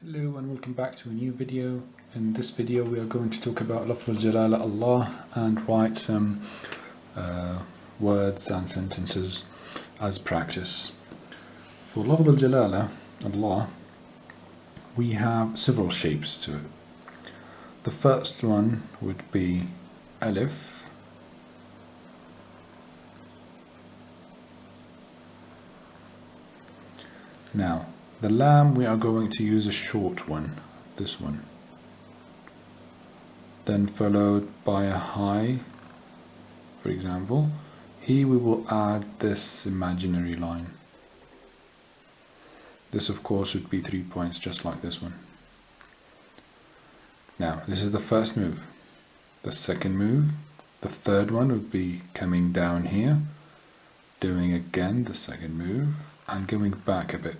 Hello and welcome back to a new video. In this video we are going to talk about Lafz al-Jalala Allah and write some words and sentences as practice. For Lafz al-Jalala Allah we have several shapes to it. The first one would be Alif, now the lam we are going to use a short one, this one, then followed by a high. For example, here we will add this imaginary line. This of course would be 3 points, just like this one. Now this is the first move. The second move, the third one would be coming down here, doing again the second move and going back a bit,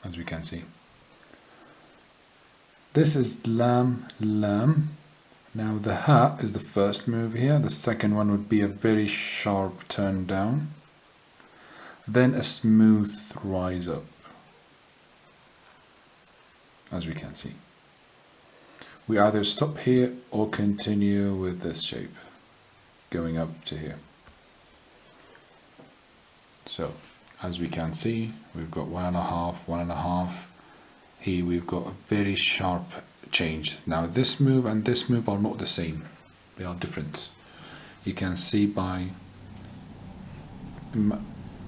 as we can see. This is lam, lam. Now the ha is the first move here. The second one would be a very sharp turn down, then a smooth rise up, as we can see. We either stop here or continue with this shape, going up to here. So as we can see, we've got 1.5, 1.5. Here we've got a very sharp change. Now this move and this move are not the same. They are different. You can see by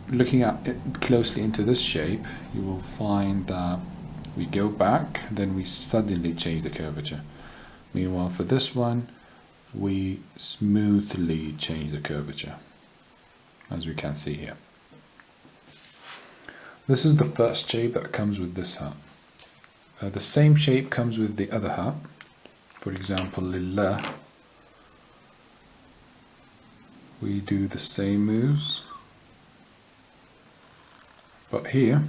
looking at it closely into this shape, you will find that we go back, then we suddenly change the curvature. Meanwhile for this one, we smoothly change the curvature, as we can see here. This is the first shape that comes with this hat. The same shape comes with the other hat. For example, Lillah. We do the same moves, but here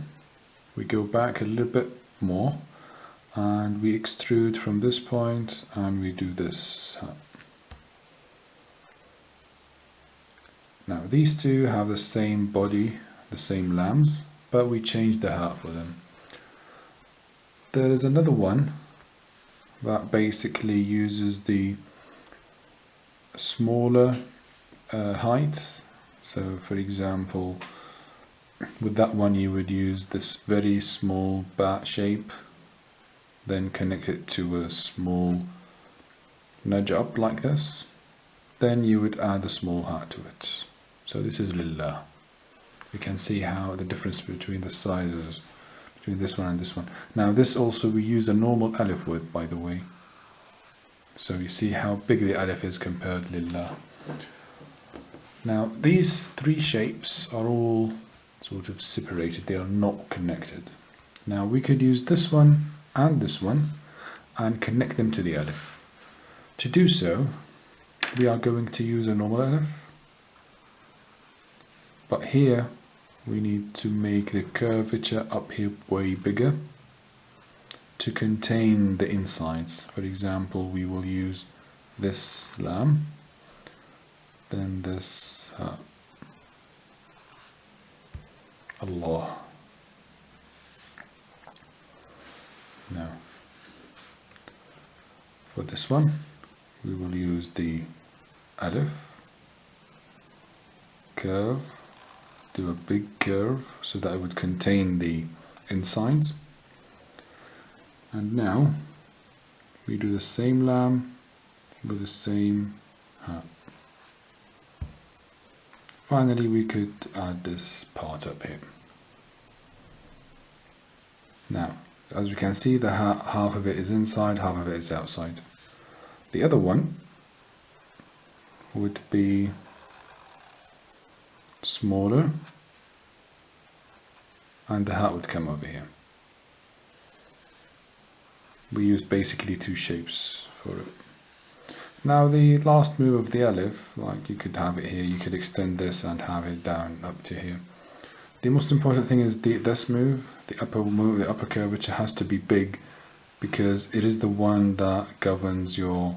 we go back a little bit more and we extrude from this point and we do this hat. Now these two have the same body, the same lambs, but we change the hat for them. There is another one that basically uses the smaller height. So for example, with that one you would use this very small bat shape, then connect it to a small nudge up like this, then you would add a small hat to it. So this is Lillah. You can see how the difference between the sizes between this one and this one. Now this also we use a normal alif with, by the way. So you see how big the alif is compared to Lillah. Now these three shapes are all sort of separated, they are not connected. Now we could use this one and connect them to the alif. To do so, we are going to use a normal alif, but here we need to make the curvature up here way bigger to contain the insides. For example, we will use this lam, then this Allah. Now for this one we will use the alif, curve, do a big curve so that it would contain the insides. And now we do the same lam with the same hat. Finally we could add this part up here. Now as we can see, the hat, half of it is inside, half of it is outside. The other one would be smaller and the hat would come over here. We use basically two shapes for it. Now the last move of the alif, like you could have it here, you could extend this and have it down up to here. The most important thing is this move, the upper curvature has to be big because it is the one that governs your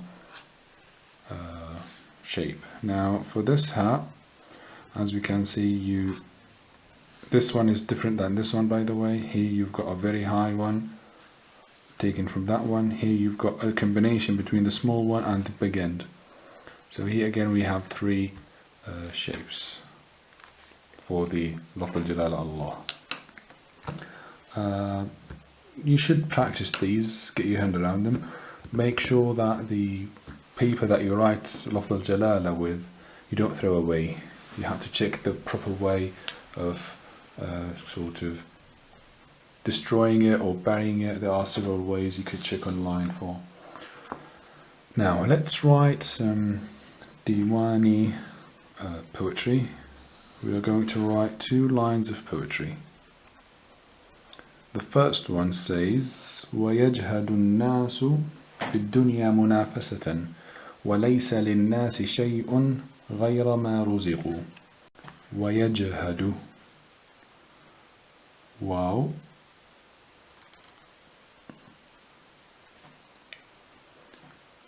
shape. Now for this hat, as we can see, this one is different than this one, by the way. Here you've got a very high one taken from that one. Here you've got a combination between the small one and the big end. So here again we have three shapes for the Lafz al-Jalala Allah. You should practice these, get your hand around them. Make sure that the paper that you write Lafz al-Jalala with, you don't throw away. You have to check the proper way of sort of destroying it or burying it. There are several ways you could check online for. Now let's write some Diwani poetry. We are going to write 2 lines of poetry. The first one says وَيَجْهَدُ النَّاسُ فِي الدُّنْيَا مُنَافَسَةً وَلَيْسَ لِلنَّاسِ شَيْءٌ غَيْرَ مَا رُزِقُوا. وَيَجْهَدُ واو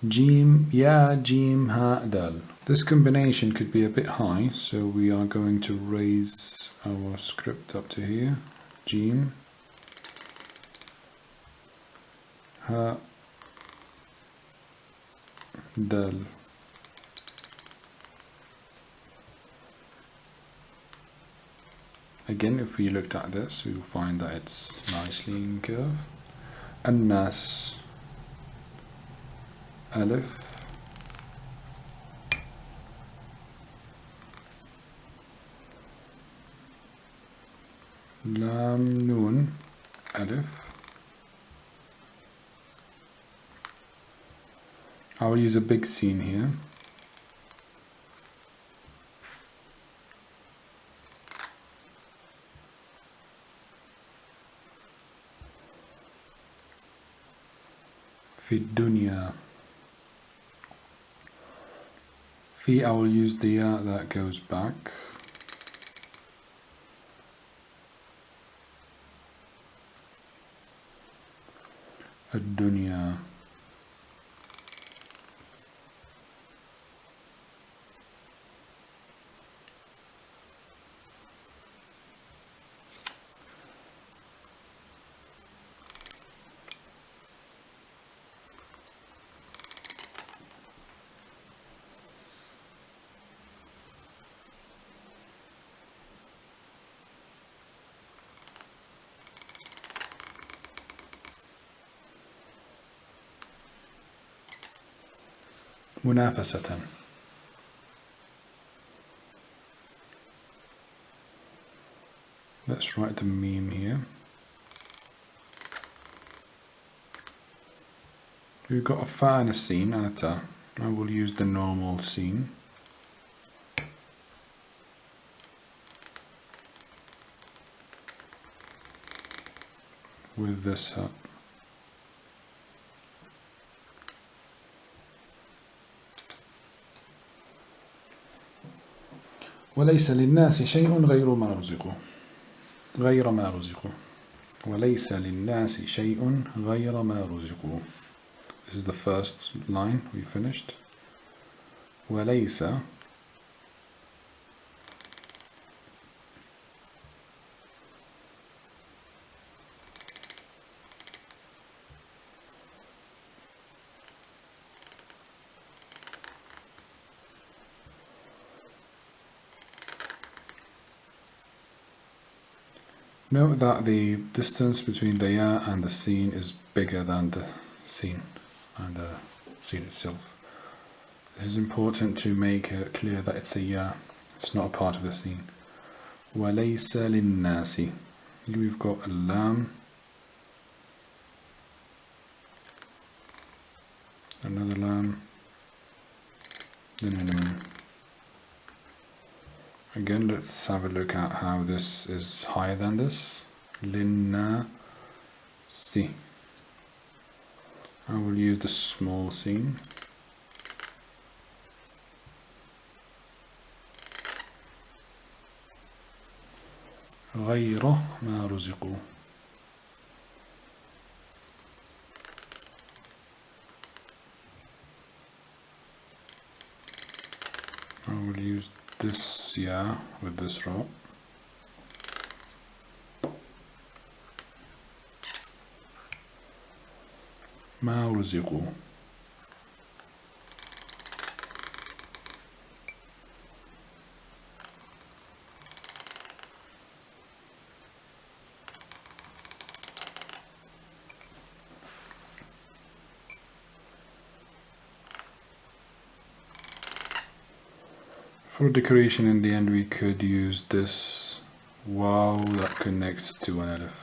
Jim, Ya, Jim, Ha, Dal. This combination could be a bit high, so we are going to raise our script up to here. Jim, Ha, Dal. Again, if we looked at this, we will find that it's nicely in curve. An-Nas, Alif, Lam, Noon, Alif. I will use a big scene here. في الدنيا. Fi, I will use the that goes back. الدنيا. منافسة. Let's write the meme here. We've got a fa and a sin and a ta. I will use the normal sin. With this ha. وليس للناس شيء غير ما رزقوا. غير ما رزقوا. وليس للناس شيء غير ما رزقوا. This is the first line we finished. وليس Note that the distance between the ya and the scene is bigger than the scene and the scene itself. This is important to make it clear that it's a ya, it's not a part of the scene. وَلَيْسَ لِلنَّاسِ. Here we've got a lam, another lam, then a nun. Again, let's have a look at how this is higher than this. Linnasi. I will use the small scene. غير ما رزقوا. I will use this with this row. ما رزقوا. For decoration in the end we could use this wow that connects to an alif.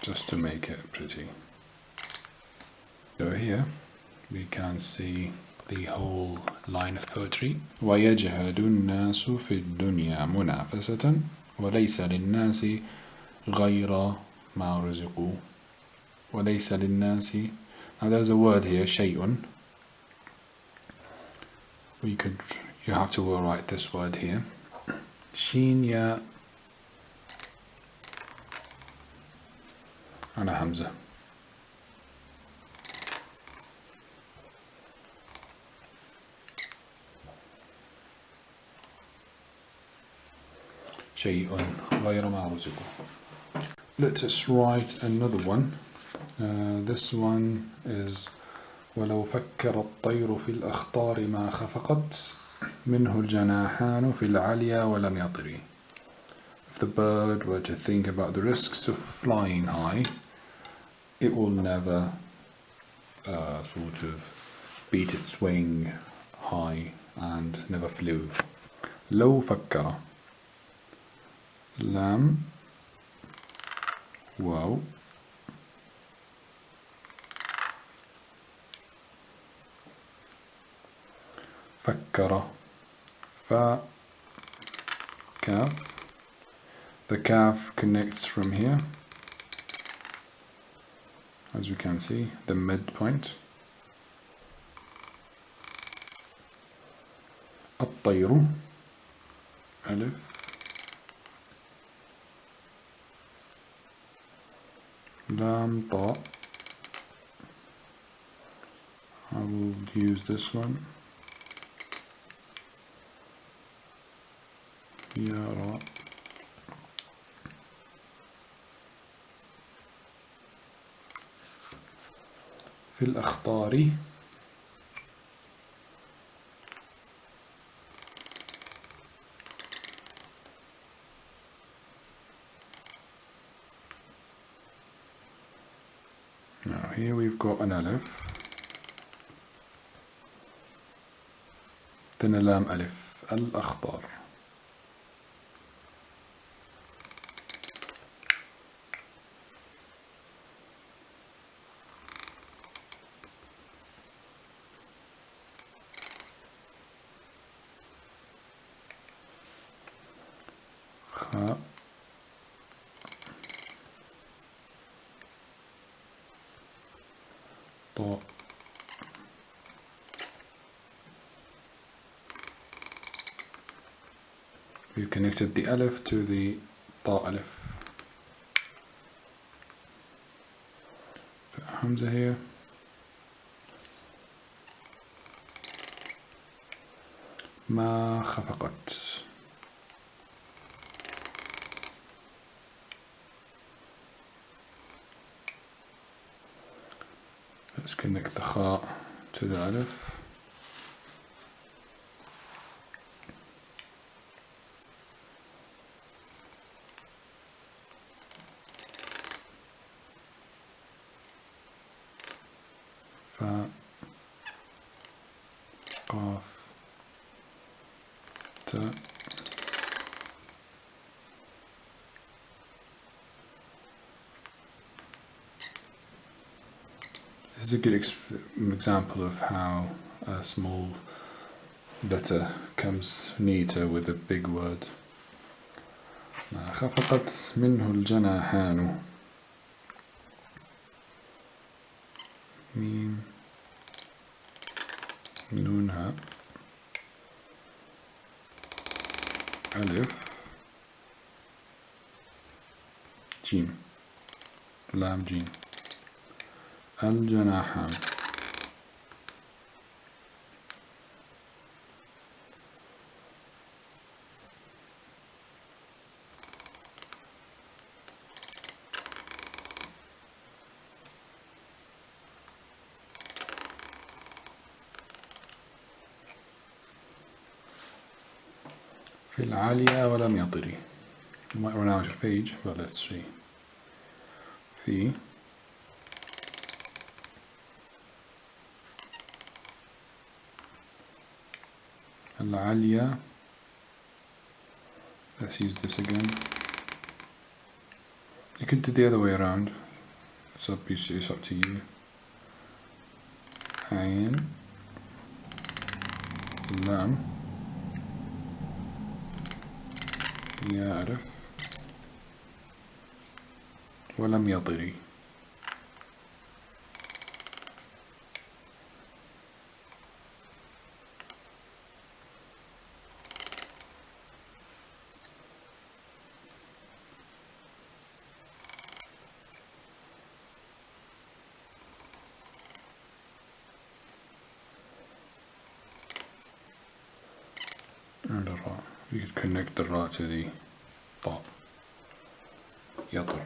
Just to make it pretty. So here we can see the whole line of poetry. ويجهد الناس في الدنيا منافسة وليس للناس غير ما رزقوا. وليس للناس. Now there's a word here, شيء. You have to write this word here. شين يا أنا همزة. شيء غير ما رزقوا. Let us write another one. This one is ولو فكر الطير في الأخطار ما خفقت منه الجناحان في العليا ولم يطري. If the bird were to think about the risks of flying high, it will never sort of beat its wing high and never flew. لو فكر لام واو فكر فا كاف. The calf connects from here, as we can see, the midpoint. الطير ألف لام طاء. I will use this one. يا في الأخطار Now here we've got an alif, then a lam alif, الأخطار. خاء طاء We've connected the alif to the ta alif. Put hamza here. ما خفقت. Let's connect the kha to the alif. Fa, qaf, ta. This is a good example of how a small letter comes neater with a big word. ما خفقت منه الجناحان. ميم نونها ألف جيم لام جيم الجناحان. في العالية ولم يطري. You might run out of page, but let's see. في العالية. Let's use this again. You could do the other way around. It's up to you. عين لام يعرف ولم يطري. And a ra. You could connect the ra to the طاء. يطر.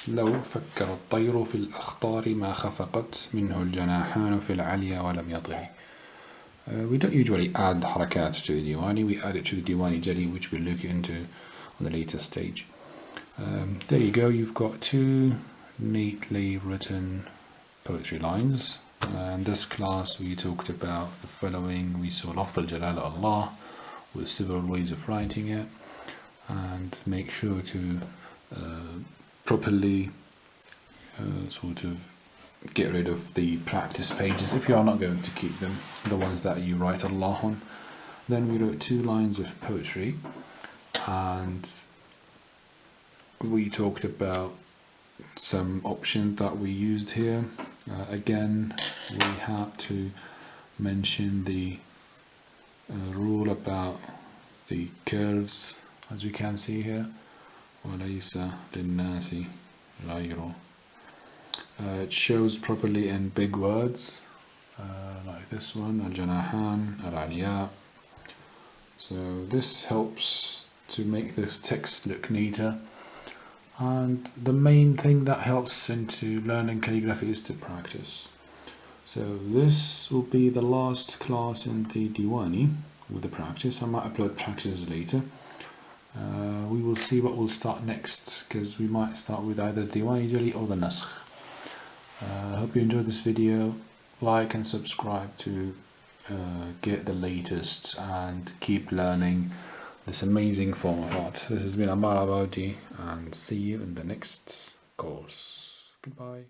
لو فكر الطير في الأخطار ما خفقت منه الجناحان في العليا ولم يطر. We don't usually add harakat to the Diwani, we add it to the Diwani jelly, which we'll look into on the later stage. There you go, you've got two neatly written poetry lines. In this class we talked about the following. We saw Lafz al-Jalal Allah with several ways of writing it, and make sure to properly sort of get rid of the practice pages if you are not going to keep them, the ones that you write Allah on. Then we wrote two lines of poetry, and we talked about some options that we used here. Again, we had to mention the rule about the curves, as we can see here. وَلَيْسَ لِلنَّاسِ غَيْرُ. It shows properly in big words, like this one, al-janahan, al-aliya. So this helps to make this text look neater. And the main thing that helps into learning calligraphy is to practice. So this will be the last class in the Diwani with the practice. I might upload practices later. We will see what we'll start next, because we might start with either Diwani Jelly or the Naskh. I hope you enjoyed this video. Like and subscribe to get the latest and keep learning this amazing form of art. This has been Ammar Abadi, and see you in the next course. Goodbye.